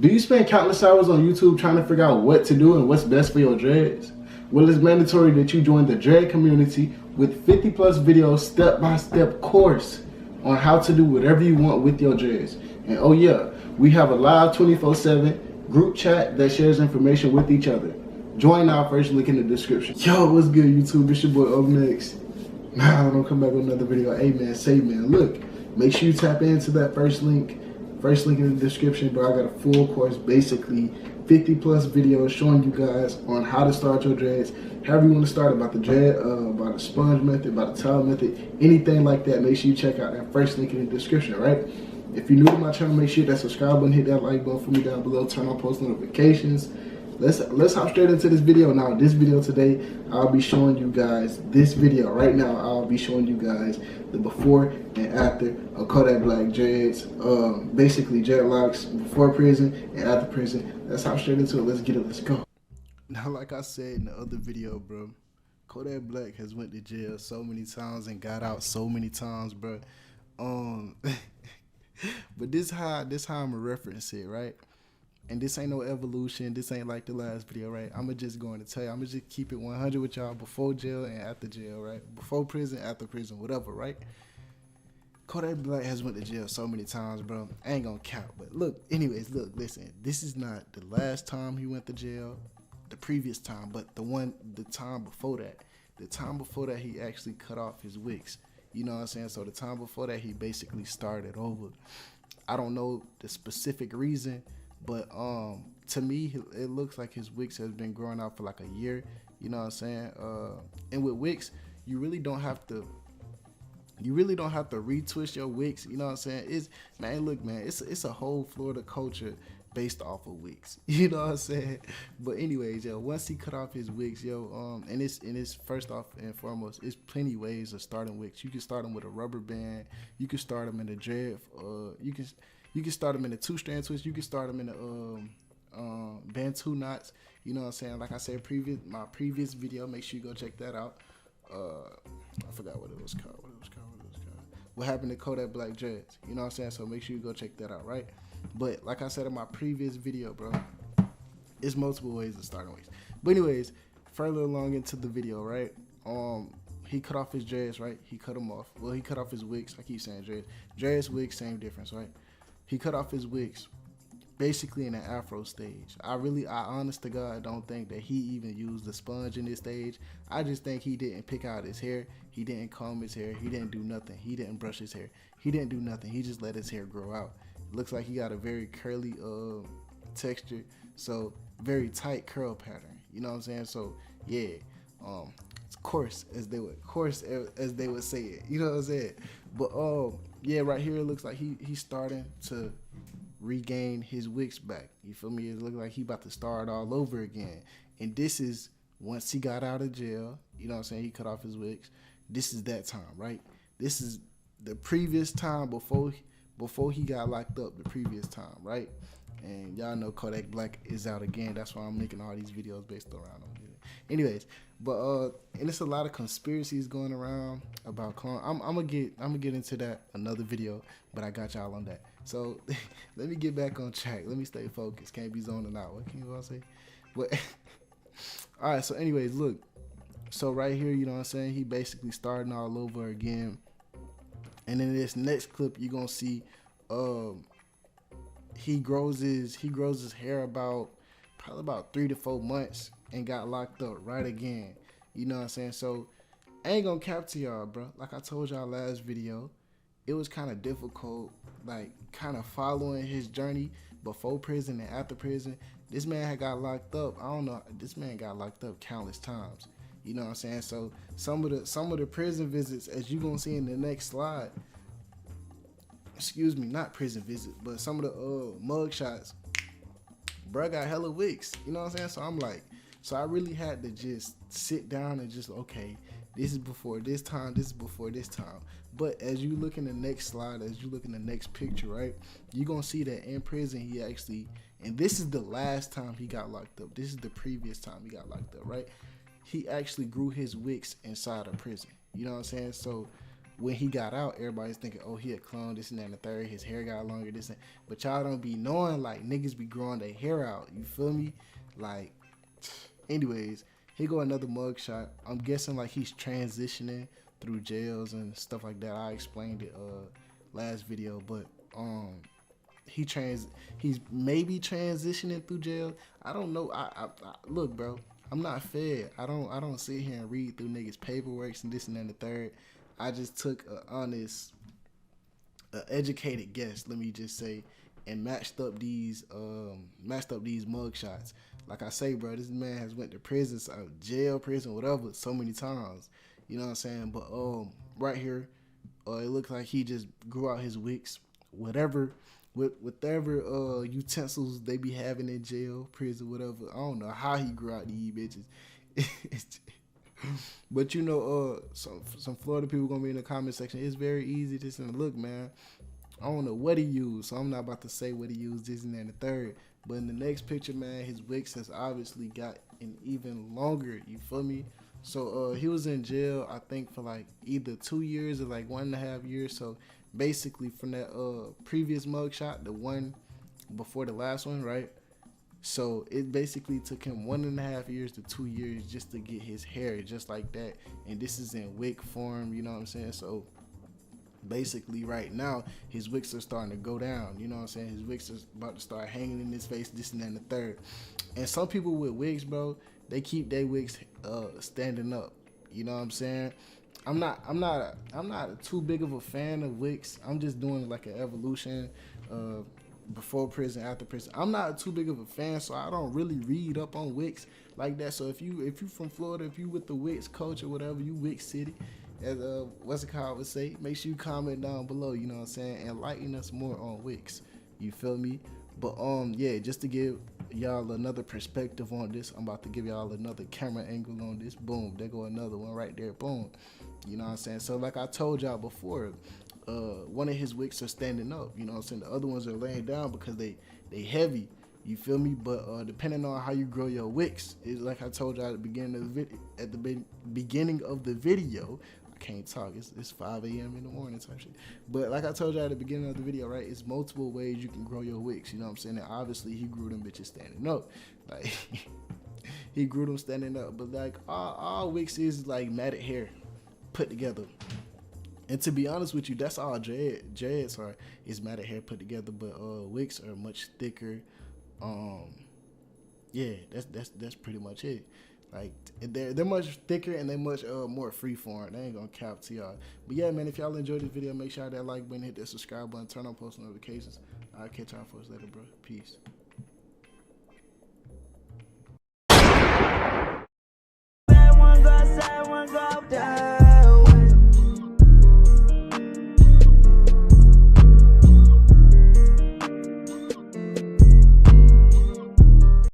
Do you spend countless hours on YouTube trying to figure out what to do and what's best for your dreads? Well, it's mandatory that you join the dread community with 50 plus videos, step-by-step course on how to do whatever you want with your dreads. And oh yeah, we have a live 24/7 group chat that shares information with each other. Join now, first link in the description. Yo, what's good YouTube? It's your boy UpNext. Nah, don't come back with another video. Hey man, say man, look, make sure you tap into that first link in the description, bro. I got a full course, basically 50 plus videos showing you guys on how to start your dreads, however you want to start, about the dread, about the sponge method, about the towel method, anything like that. Make sure you check out that first link in the description, right? If you're new to my channel, make sure that subscribe button, hit that like button for me down below, turn on post notifications. Let's hop straight into this video now. This video today, I'll be showing you guys this video right now. I'll be showing you guys the before and after of Kodak Black dreads, basically dreadlocks before prison and after prison. Let's hop straight into it. Let's get it. Let's go. Now, like I said in the other video, bro, Kodak Black has went to jail so many times and got out so many times, bro. But this how I'ma reference it, right? And this ain't no evolution. This ain't like the last video, right? I'ma just going to tell you. I'ma just keep it 100 with y'all before jail and after jail, right? Before prison, after prison, whatever, right? Kodak Black has went to jail so many times, bro. I ain't gonna count. But look, anyways, look, listen. This is not the last time he went to jail, the previous time, but the time before that. The time before that, he actually cut off his wicks. You know what I'm saying? So the time before that, he basically started over. I don't know the specific reason, but to me, it looks like his wicks has been growing out for like a year. You know what I'm saying? And with wicks, you really don't have to retwist your wicks. You know what I'm saying? Look, man, it's a whole Florida culture based off of wicks. You know what I'm saying? But anyways, yo, once he cut off his wicks, yo, and it's first off and foremost, it's plenty ways of starting wicks. You can start them with a rubber band. You can start them in a dread. You can start them in a 2-strand twist. You can start them in a Bantu knots. You know what I'm saying? Like I said, my previous video, make sure you go check that out. I forgot what it was called. What happened to Kodak Black dreads? You know what I'm saying? So make sure you go check that out, right? But like I said in my previous video, bro, it's multiple ways of starting wicks. But anyways, further along into the video, right? He cut off his dreads, right? He cut them off. Well, he cut off his wicks. I keep saying dreads. Dreads, wicks, same difference, right? He cut off his wicks basically in the afro stage. I honest to God, don't think that he even used the sponge in this stage. I just think he didn't pick out his hair. He didn't comb his hair. He didn't do nothing. He didn't brush his hair. He didn't do nothing. He just let his hair grow out. It looks like he got a very curly texture, so very tight curl pattern. You know what I'm saying? So yeah, coarse as they would say it. You know what I'm saying? But yeah, right here it looks like he's starting to regain his wicks back. You feel me? It looks like he about to start all over again. And this is once he got out of jail. You know what I'm saying? He cut off his wicks. This is that time, right? This is the previous time before he got locked up. The previous time, right? And y'all know Kodak Black is out again. That's why I'm making all these videos based around him. Anyways, but and it's a lot of conspiracies going around about clone. I'm gonna get into that another video, but I got y'all on that. So let me get back on track. Let me stay focused. Can't be zoning out. What can you all say? But all right. So anyways, look. So right here, you know what I'm saying? He basically starting all over again. And in this next clip, you're gonna see he grows his hair probably about 3 to 4 months and got locked up right again. You know what I'm saying? So I ain't gonna cap to y'all, bro. Like I told y'all last video, it was kind of difficult, like kind of following his journey before prison and after prison. This man had got locked up. I don't know. This man got locked up countless times. You know what I'm saying? So some of the prison visits, as you gonna see in the next slide. Excuse me, not prison visit, but some of the mug shots. Bruh got hella wicks. You know what I'm saying? So I'm like, so I really had to just sit down and just, okay, this is before this time, this is before this time. But as you look in the next slide, as you look in the next picture, right, you're going to see that in prison he actually, and this is the last time he got locked up. This is the previous time he got locked up, right? He actually grew his wicks inside of prison. You know what I'm saying? So when he got out, everybody's thinking, oh, he a clone, this and that and the third. His hair got longer, this and. But y'all don't be knowing, like, niggas be growing their hair out. You feel me? Like, anyways, here go another mugshot. I'm guessing like he's transitioning through jails and stuff like that. I explained it last video, but he's maybe transitioning through jail. I don't know. I look, bro. I'm not fed. I don't sit here and read through niggas' paperwork and this and that and the third. I just took an honest, educated guess. Let me just say, and matched up these mugshots. Like I say, bro, this man has went to prison, jail, prison, whatever, so many times. You know what I'm saying? But right here, it looks like he just grew out his wicks, whatever utensils they be having in jail, prison, whatever. I don't know how he grew out these bitches. But you know, some Florida people gonna be in the comment section. It's very easy to say, look, man, I don't know what he used, so I'm not about to say what he used, this and that and the third. But in the next picture, man, his wicks has obviously got an even longer, you feel me? So he was in jail, I think, for like either 2 years or like 1.5 years. So basically from that previous mugshot, the one before the last one, right? So it basically took him 1.5 years to 2 years just to get his hair just like that. And this is in wick form, you know what I'm saying? So basically right now his wicks are starting to go down, you know what I'm saying? His wicks is about to start hanging in his face, this and that and the third. And some people with wigs, bro, they keep their wigs standing up, you know what I'm saying? I'm not too big of a fan of wicks. I'm just doing like an evolution before prison, after prison. I'm not too big of a fan, so I don't really read up on wicks like that. So if you from Florida, if you with the wicks culture, whatever, you Wick City, as what's it called would say, make sure you comment down below, you know what I'm saying, and enlighten us more on wicks, you feel me? But yeah, just to give y'all another perspective on this, I'm about to give y'all another camera angle on this. Boom, there go another one right there. Boom, you know what I'm saying? So like I told y'all before, one of his wicks are standing up, you know what I'm saying? The other ones are laying down because they heavy, you feel me? But depending on how you grow your wicks, is like I told y'all at the beginning of the beginning of the video. I can't talk. It's 5 a.m. in the morning type shit. But like I told y'all at the beginning of the video, right? It's multiple ways you can grow your wicks. You know what I'm saying? And obviously he grew them bitches standing up. Like he grew them standing up. But like all wicks is like matted hair put together. And to be honest with you, that's all dreads are, is matted hair put together. But wicks are much thicker. Yeah, that's pretty much it. Like they're much thicker and they're much more freeform. They ain't gonna cap to y'all. But yeah, man, if y'all enjoyed this video, make sure that like button, hit that subscribe button, turn on post notifications. I'll catch y'all for us later, bro. Peace.